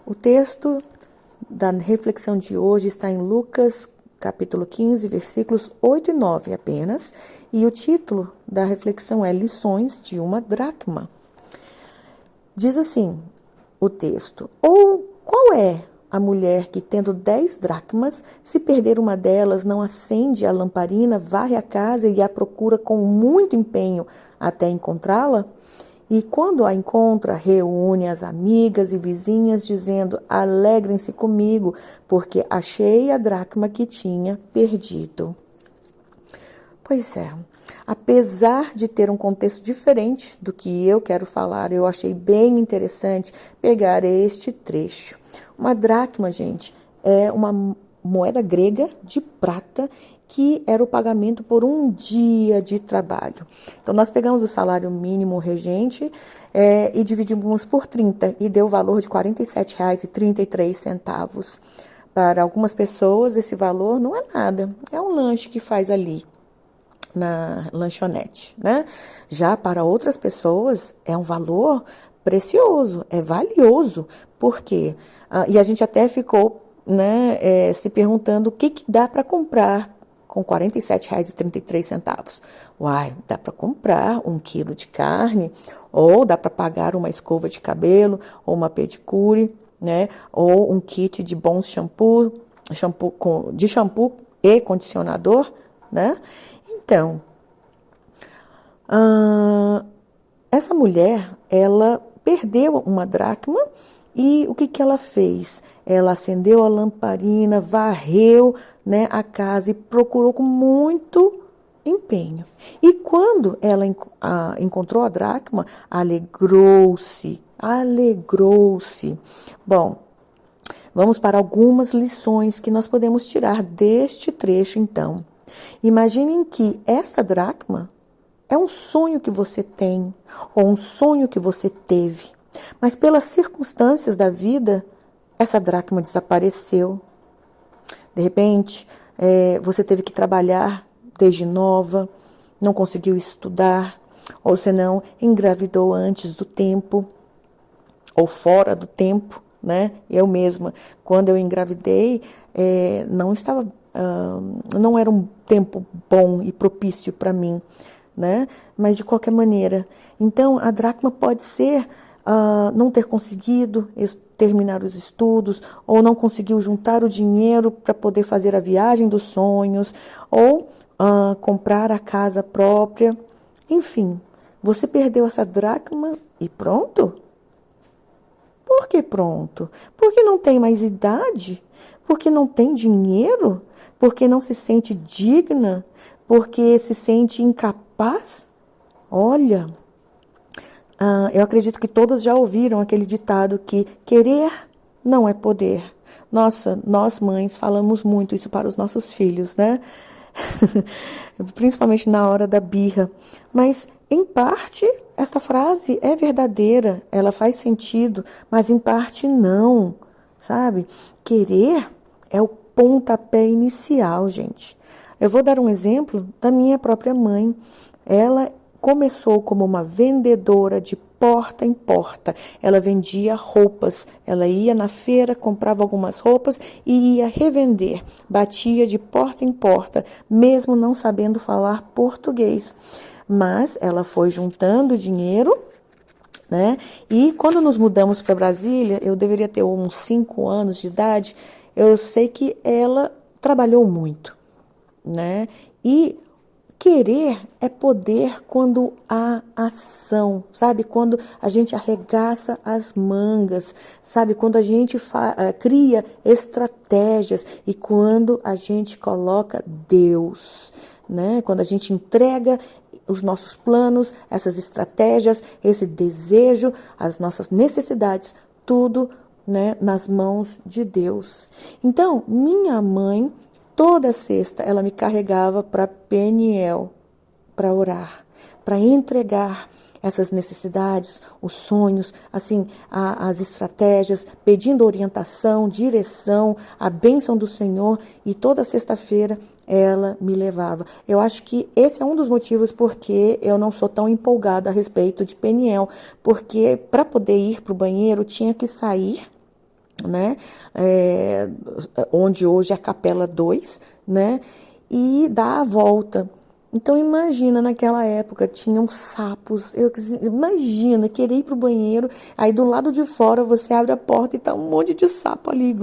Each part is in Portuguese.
O texto da reflexão de hoje está em Lucas, capítulo 15, versículos 8 e 9 apenas, e o título da reflexão é Lições de uma Dracma. Diz assim o texto: ou qual é a mulher que, tendo 10 dracmas, se perder uma delas, não acende a lamparina, varre a casa e a procura com muito empenho até encontrá-la? E quando a encontra, reúne as amigas e vizinhas, dizendo: alegrem-se comigo, porque achei a dracma que tinha perdido. Pois é, apesar de ter um contexto diferente do que eu quero falar, eu achei bem interessante pegar este trecho. Uma dracma, gente, é uma moeda grega de prata que era o pagamento por um dia de trabalho. Então, nós pegamos o salário mínimo regente e dividimos por 30 e deu o valor de R$ 47,33. Para algumas pessoas, esse valor não é nada, é um lanche que faz ali na lanchonete, né? Já para outras pessoas é um valor precioso, é valioso, porque e a gente até ficou, né, se perguntando o que dá para comprar com R$ 47,33. Uai, dá para comprar 1 quilo de carne, ou dá para pagar uma escova de cabelo, ou uma pedicure, né? Ou um kit de bons shampoo e condicionador, né? Então, essa mulher, ela perdeu uma dracma e o que ela fez? Ela acendeu a lamparina, varreu, né, a casa e procurou com muito empenho. E quando ela encontrou a dracma, alegrou-se. Bom, vamos para algumas lições que nós podemos tirar deste trecho, então. Imaginem que esta dracma é um sonho que você tem, ou um sonho que você teve, mas pelas circunstâncias da vida, essa dracma desapareceu. De repente, você teve que trabalhar desde nova, não conseguiu estudar, ou senão engravidou antes do tempo, ou fora do tempo, né? Eu mesma, quando eu engravidei, não era um tempo bom e propício para mim, né? Mas de qualquer maneira, então a dracma pode ser não ter conseguido terminar os estudos, ou não conseguiu juntar o dinheiro para poder fazer a viagem dos sonhos, ou comprar a casa própria. Enfim, você perdeu essa dracma e pronto? Por que pronto? Porque não tem mais idade? Porque não tem dinheiro? Porque não se sente digna? Porque se sente incapaz? Olha, eu acredito que todas já ouviram aquele ditado que querer não é poder. Nossa, nós mães falamos muito isso para os nossos filhos, né? Principalmente na hora da birra. Mas, em parte, esta frase é verdadeira, ela faz sentido, mas em parte não, sabe? Querer é o pontapé inicial, gente. Eu vou dar um exemplo da minha própria mãe. Ela começou como uma vendedora de porta em porta. Ela vendia roupas. Ela ia na feira, comprava algumas roupas e ia revender. Batia de porta em porta, mesmo não sabendo falar português. Mas ela foi juntando dinheiro, né? E quando nos mudamos para Brasília, eu deveria ter uns 5 anos de idade, eu sei que ela trabalhou muito, né? E querer é poder quando há ação, sabe? Quando a gente arregaça as mangas, sabe? Quando a gente cria estratégias e quando a gente coloca Deus, né? Quando a gente entrega os nossos planos, essas estratégias, esse desejo, as nossas necessidades, tudo, né, nas mãos de Deus. Então, minha mãe, toda sexta, ela me carregava para Peniel, para orar, para entregar essas necessidades, os sonhos, assim, as estratégias, pedindo orientação, direção, a bênção do Senhor, e toda sexta-feira ela me levava. Eu acho que esse é um dos motivos porque eu não sou tão empolgada a respeito de Peniel, porque para poder ir para o banheiro tinha que sair né? É, onde hoje é a Capela 2, né? E dá a volta. Então imagina, naquela época tinham sapos. Imagina querer ir pro banheiro, aí do lado de fora você abre a porta e tá um monte de sapo ali,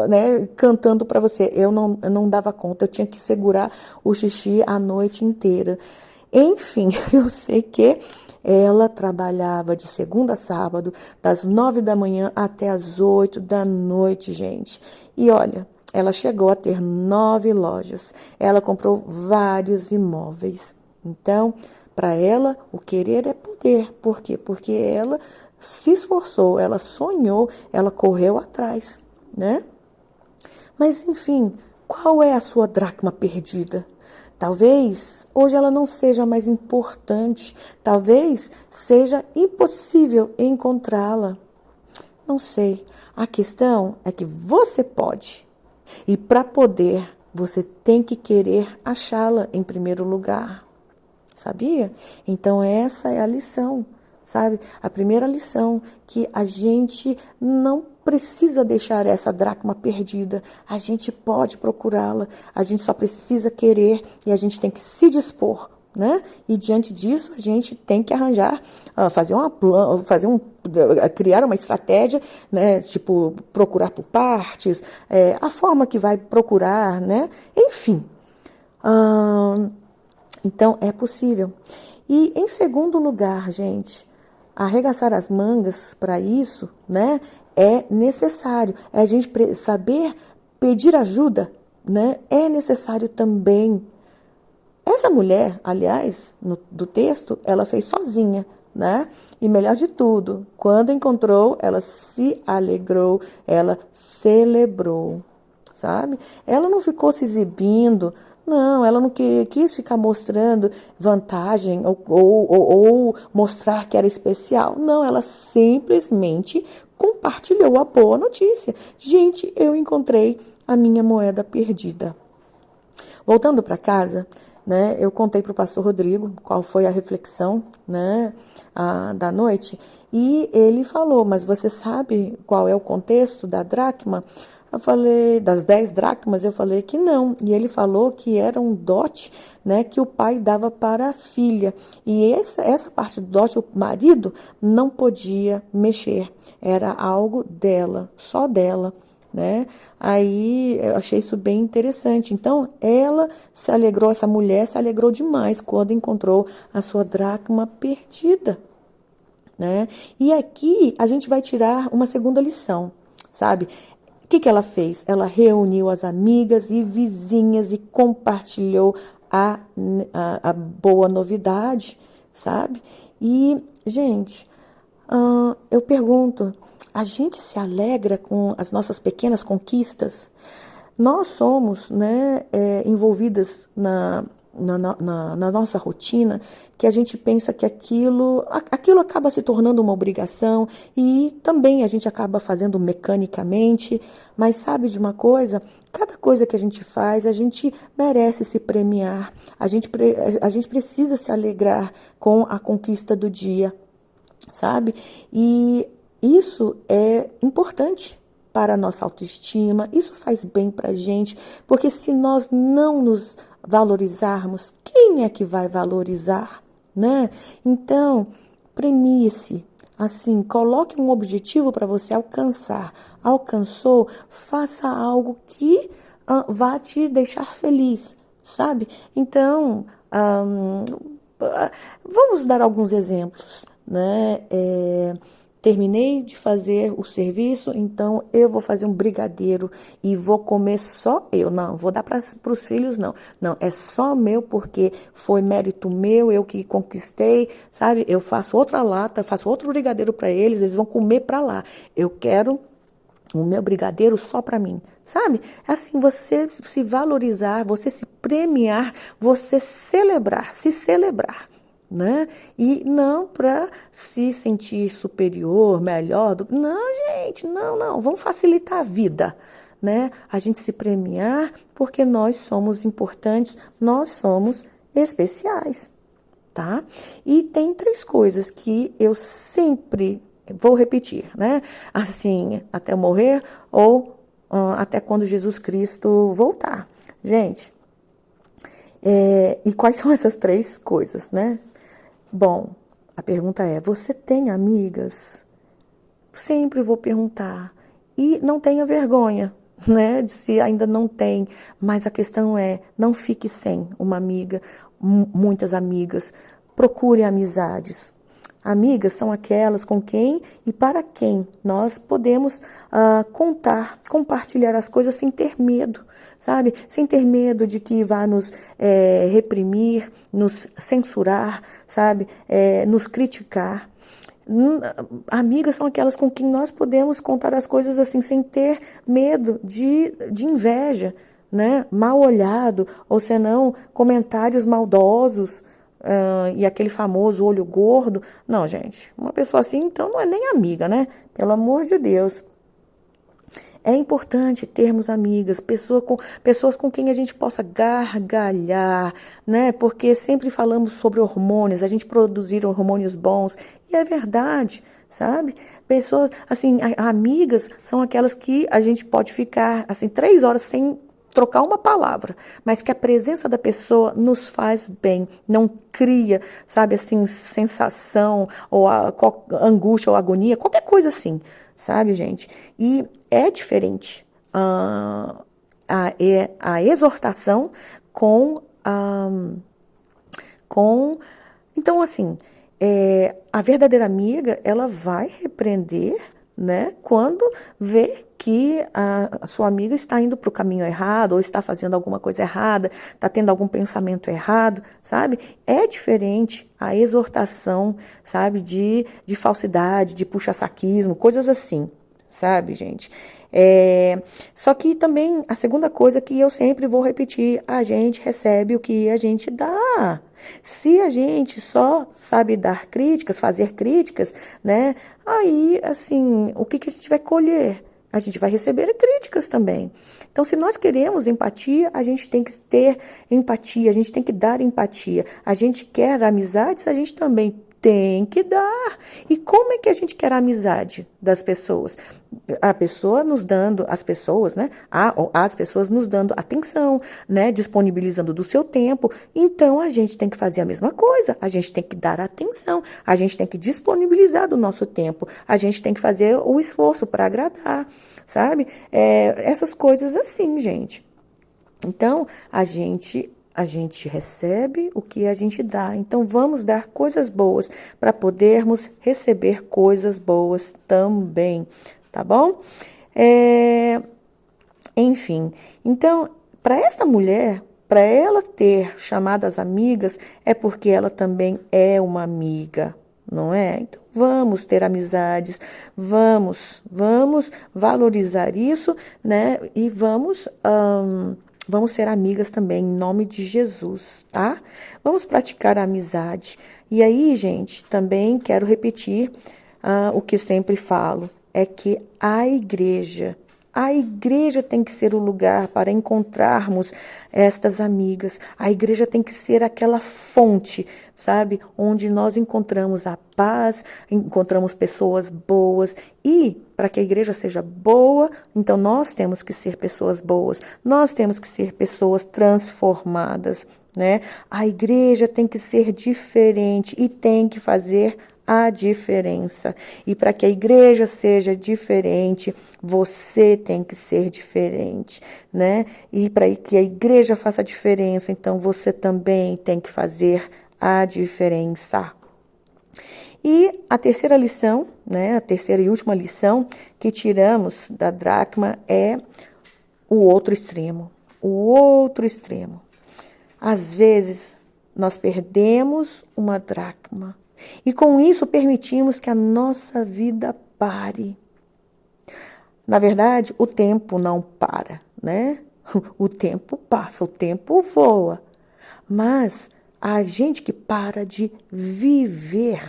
né, cantando para você. Eu não dava conta, eu tinha que segurar o xixi a noite inteira. Enfim, eu sei que ela trabalhava de segunda a sábado, das 9 da manhã até as 8 da noite, gente. E olha, ela chegou a ter 9 lojas. Ela comprou vários imóveis. Então, para ela, o querer é poder. Por quê? Porque ela se esforçou, ela sonhou, ela correu atrás, né? Mas, enfim, qual é a sua dracma perdida? Talvez hoje ela não seja mais importante, talvez seja impossível encontrá-la. Não sei. A questão é que você pode. E para poder, você tem que querer achá-la em primeiro lugar. Sabia? Então essa é a lição, sabe? A primeira lição, que a gente não precisa deixar essa dracma perdida. A gente pode procurá-la, a gente só precisa querer e a gente tem que se dispor, né? E diante disso, a gente tem que arranjar, criar uma estratégia, né? Tipo, procurar por partes, a forma que vai procurar, né? Enfim. Então, é possível. E, em segundo lugar, gente, arregaçar as mangas para isso, né, é necessário. É a gente saber pedir ajuda, né, é necessário também. Essa mulher, aliás, do texto, ela fez sozinha, né? E melhor de tudo, quando encontrou, ela se alegrou, ela celebrou, sabe? Ela não ficou se exibindo, não, ela não quis ficar mostrando vantagem ou mostrar que era especial. Não, ela simplesmente compartilhou a boa notícia. Gente, eu encontrei a minha moeda perdida. Voltando para casa, né, eu contei para o pastor Rodrigo qual foi a reflexão, né, da noite, e ele falou, mas você sabe qual é o contexto da dracma? Eu falei, das 10 dracmas, eu falei que não. E ele falou que era um dote, né, que o pai dava para a filha. E essa parte do dote, o marido não podia mexer. Era algo dela, só dela, né? Aí eu achei isso bem interessante. Então, ela se alegrou, essa mulher se alegrou demais quando encontrou a sua dracma perdida, né? E aqui a gente vai tirar uma segunda lição, sabe? O que ela fez? Ela reuniu as amigas e vizinhas e compartilhou a boa novidade, sabe? E, gente, eu pergunto, a gente se alegra com as nossas pequenas conquistas? Nós somos, né, envolvidas na nossa rotina, que a gente pensa que aquilo acaba se tornando uma obrigação e também a gente acaba fazendo mecanicamente, mas sabe de uma coisa? Cada coisa que a gente faz, a gente merece se premiar, a gente precisa se alegrar com a conquista do dia, sabe? E isso é importante para a nossa autoestima, isso faz bem para a gente, porque se nós não nos valorizarmos, quem é que vai valorizar, né? Então, premie-se, assim, coloque um objetivo para você alcançar. Alcançou, faça algo que vá te deixar feliz, sabe? Então, vamos dar alguns exemplos, né? Terminei de fazer o serviço, então eu vou fazer um brigadeiro e vou comer só eu. Não, vou dar para os filhos, não. Não, é só meu porque foi mérito meu, eu que conquistei, sabe? Eu faço outra lata, faço outro brigadeiro para eles vão comer para lá. Eu quero o meu brigadeiro só para mim, sabe? Assim, você se valorizar, você se premiar, você celebrar, se celebrar, né? E não para se sentir superior, melhor. Não, gente, não. Vamos facilitar a vida, né? A gente se premiar porque nós somos importantes, nós somos especiais, tá? E tem 3 coisas que eu sempre Vou repetir, né? Assim, até eu morrer ou até quando Jesus Cristo voltar. Gente, e quais são essas três coisas, né? Bom, a pergunta é: você tem amigas? Sempre vou perguntar. E não tenha vergonha, né? De se ainda não tem. Mas a questão é: não fique sem uma amiga, muitas amigas. Procure amizades. Amigas são aquelas com quem e para quem nós podemos contar, compartilhar as coisas sem ter medo, sabe? Sem ter medo de que vá nos reprimir, nos censurar, sabe? Nos criticar. Amigas são aquelas com quem nós podemos contar as coisas assim, sem ter medo de inveja, né? Mal olhado, ou senão comentários maldosos. E aquele famoso olho gordo. Não, gente, uma pessoa assim, então, não é nem amiga, né? Pelo amor de Deus. É importante termos amigas, pessoas com quem a gente possa gargalhar, né? Porque sempre falamos sobre hormônios, a gente produzir hormônios bons. E é verdade, sabe? Pessoas, assim, amigas são aquelas que a gente pode ficar, assim, 3 horas sem trocar uma palavra, mas que a presença da pessoa nos faz bem, não cria, sabe, assim, sensação ou angústia ou agonia, qualquer coisa assim, sabe, gente? E é diferente a exortação com com então assim a verdadeira amiga ela vai repreender, né, quando vê que a sua amiga está indo para o caminho errado, ou está fazendo alguma coisa errada, está tendo algum pensamento errado, sabe? É diferente a exortação, sabe, de falsidade, de puxa-saquismo, coisas assim, sabe, gente? Só que também a segunda coisa que eu sempre vou repetir, a gente recebe o que a gente dá. Se a gente só sabe dar críticas, fazer críticas, né? Aí, assim, o que a gente vai colher? A gente vai receber críticas também. Então, se nós queremos empatia, a gente tem que ter empatia, a gente tem que dar empatia. A gente quer amizades, a gente também tem que dar. E como é que a gente quer a amizade das pessoas? A pessoa nos dando, as pessoas, né? As pessoas nos dando atenção, né? Disponibilizando do seu tempo. Então, a gente tem que fazer a mesma coisa. A gente tem que dar atenção. A gente tem que disponibilizar do nosso tempo. A gente tem que fazer o esforço para agradar, sabe? Essas coisas assim, gente. Então, a gente recebe o que a gente dá. Então, vamos dar coisas boas para podermos receber coisas boas também, tá bom? Enfim, então, para essa mulher, para ela ter chamadas amigas, é porque ela também é uma amiga, não é? Então, vamos ter amizades, vamos valorizar isso, né? E vamos ser amigas também, em nome de Jesus, tá? Vamos praticar a amizade. E aí, gente, também quero repetir o que sempre falo, é que a igreja tem que ser o lugar para encontrarmos estas amigas. A igreja tem que ser aquela fonte, sabe? Onde nós encontramos a paz, encontramos pessoas boas. E para que a igreja seja boa, então nós temos que ser pessoas boas. Nós temos que ser pessoas transformadas, né? A igreja tem que ser diferente e tem que fazer a diferença. E para que a igreja seja diferente, você tem que ser diferente, né? E para que a igreja faça a diferença, então você também tem que fazer a diferença. E a terceira lição, né? A terceira e última lição que tiramos da dracma é o outro extremo. O outro extremo. Às vezes, nós perdemos uma dracma. E com isso permitimos que a nossa vida pare. Na verdade, o tempo não para, né? O tempo passa, o tempo voa. Mas a gente que para de viver.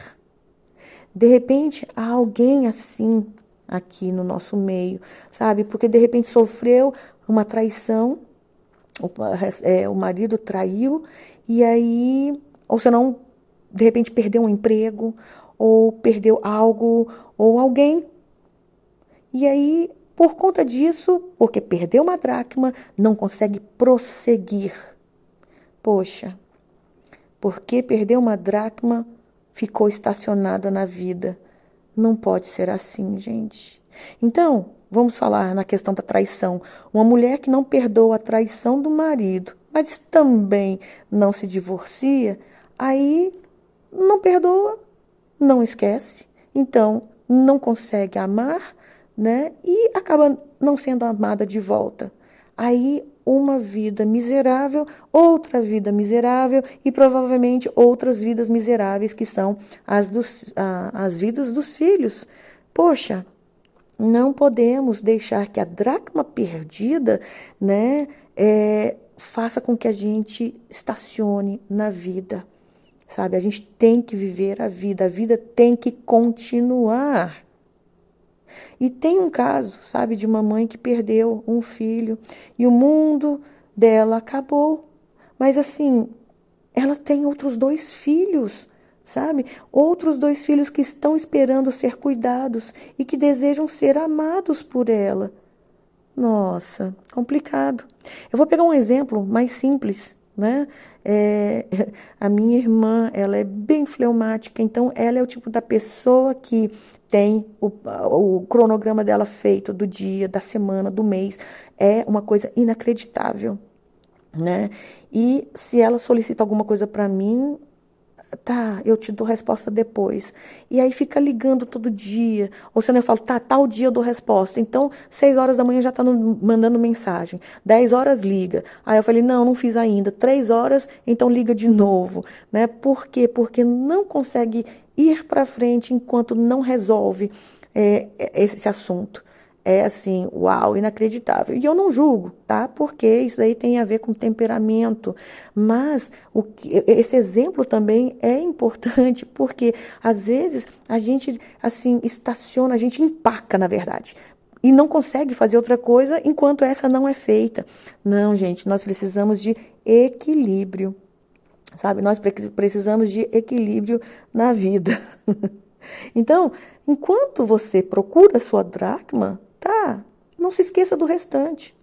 De repente, há alguém assim aqui no nosso meio, sabe? Porque de repente sofreu uma traição, o marido traiu, e aí, ou senão, de repente perdeu um emprego, ou perdeu algo ou alguém. E aí, por conta disso, porque perdeu uma dracma, não consegue prosseguir. Poxa, porque perdeu uma dracma, ficou estacionada na vida. Não pode ser assim, gente. Então, vamos falar na questão da traição. Uma mulher que não perdoa a traição do marido, mas também não se divorcia, aí não perdoa, não esquece. Então, não consegue amar, né? E acaba não sendo amada de volta. Aí, uma vida miserável, outra vida miserável e provavelmente outras vidas miseráveis que são as vidas dos filhos. Poxa, não podemos deixar que a dracma perdida, né, faça com que a gente estacione na vida, sabe? A gente tem que viver a vida tem que continuar. E tem um caso, sabe, de uma mãe que perdeu um filho e o mundo dela acabou. Mas assim, ela tem outros dois filhos, sabe? Outros dois filhos que estão esperando ser cuidados e que desejam ser amados por ela. Nossa, complicado. Eu vou pegar um exemplo mais simples, né? É, a minha irmã, ela é bem fleumática, então ela é o tipo da pessoa que tem o cronograma dela feito do dia, da semana, do mês. É uma coisa inacreditável, né? E se ela solicita alguma coisa para mim, tá, eu te dou resposta depois. E aí fica ligando todo dia. Ou senão eu falo, tá, tal dia eu dou resposta. Então, 6 horas da manhã já tá mandando mensagem. 10 horas liga. Aí eu falei, não, não fiz ainda. 3 horas, então liga de novo. Né? Por quê? Porque não consegue ir para frente enquanto não resolve esse assunto. É assim, uau, inacreditável. E eu não julgo, tá? Porque isso aí tem a ver com temperamento. Mas esse exemplo também é importante, porque às vezes a gente, assim, estaciona, a gente empaca, na verdade. E não consegue fazer outra coisa enquanto essa não é feita. Não, gente, nós precisamos de equilíbrio, sabe? Nós precisamos de equilíbrio na vida. Então, enquanto você procura a sua dracma, tá? Não se esqueça do restante.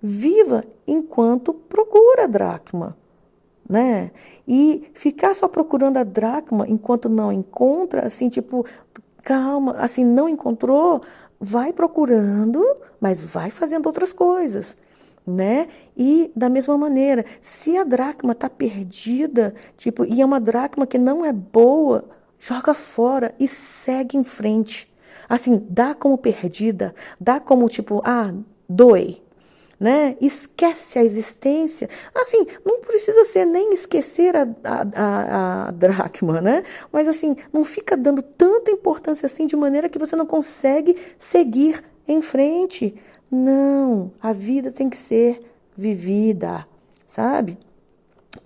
Viva enquanto procura a dracma, né? E ficar só procurando a dracma enquanto não encontra, assim, tipo, calma, assim, não encontrou, vai procurando, mas vai fazendo outras coisas, né? E da mesma maneira, se a dracma está perdida, tipo, e é uma dracma que não é boa, joga fora e segue em frente. Assim, dá como perdida, dá como tipo, doei, né? Esquece a existência. Assim, não precisa ser nem esquecer a dracma, né? Mas assim, não fica dando tanta importância assim de maneira que você não consegue seguir em frente. Não, a vida tem que ser vivida, sabe?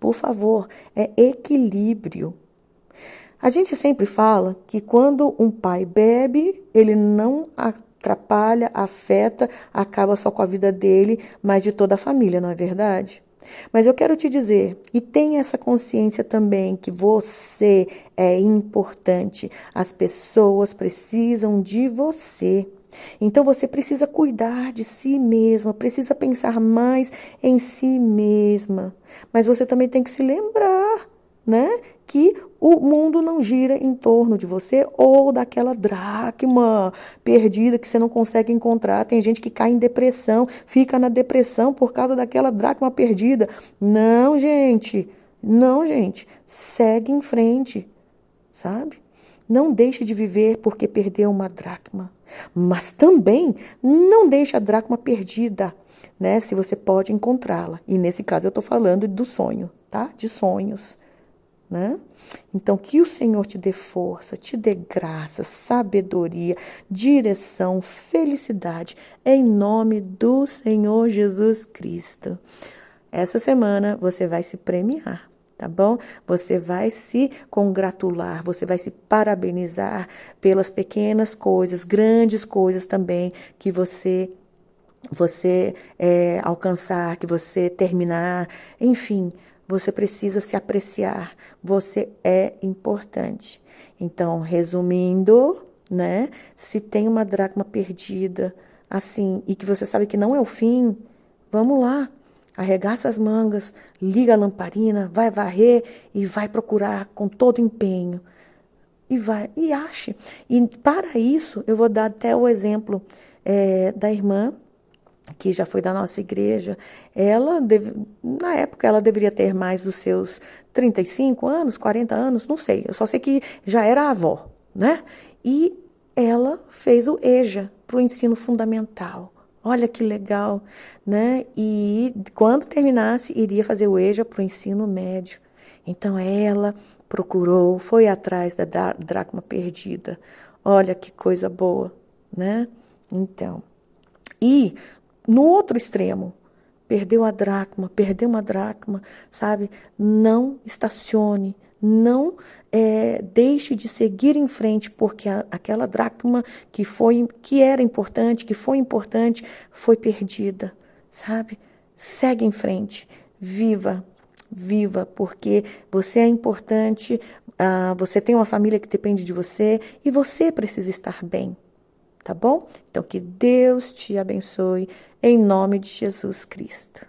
Por favor, é equilíbrio. A gente sempre fala que quando um pai bebe, ele não atrapalha, afeta, acaba só com a vida dele, mas de toda a família, não é verdade? Mas eu quero te dizer, e tenha essa consciência também que você é importante, as pessoas precisam de você. Então você precisa cuidar de si mesma, precisa pensar mais em si mesma. Mas você também tem que se lembrar, né, que o mundo não gira em torno de você ou daquela dracma perdida que você não consegue encontrar. Tem gente que cai em depressão, fica na depressão por causa daquela dracma perdida. Não, gente. Não, gente. Segue em frente, sabe? Não deixe de viver porque perdeu uma dracma. Mas também não deixe a dracma perdida, né? Se você pode encontrá-la. E nesse caso eu estou falando do sonho, tá? De sonhos. Né? Então, que o Senhor te dê força, te dê graça, sabedoria, direção, felicidade, em nome do Senhor Jesus Cristo. Essa semana você vai se premiar, tá bom? Você vai se congratular, você vai se parabenizar pelas pequenas coisas, grandes coisas também que você alcançar, que você terminar, enfim, você precisa se apreciar, você é importante. Então, resumindo, né? Se tem uma dracma perdida, assim, e que você sabe que não é o fim, vamos lá. Arregaça as mangas, liga a lamparina, vai varrer e vai procurar com todo empenho. E vai, e ache. E para isso, eu vou dar até o exemplo da irmã, que já foi da nossa igreja. Na época, ela deveria ter mais dos seus 35 anos, 40 anos, não sei. Eu só sei que já era avó, né? E ela fez o EJA para o ensino fundamental. Olha que legal, né? E quando terminasse, iria fazer o EJA para o ensino médio. Então ela procurou, foi atrás da dracma perdida. Olha que coisa boa, né? Então, e no outro extremo, perdeu uma dracma, sabe? Não estacione, não deixe de seguir em frente, porque aquela dracma que era importante, que foi importante, foi perdida, sabe? Segue em frente, viva, viva, porque você é importante, você tem uma família que depende de você e você precisa estar bem. Tá bom? Então, que Deus te abençoe em nome de Jesus Cristo.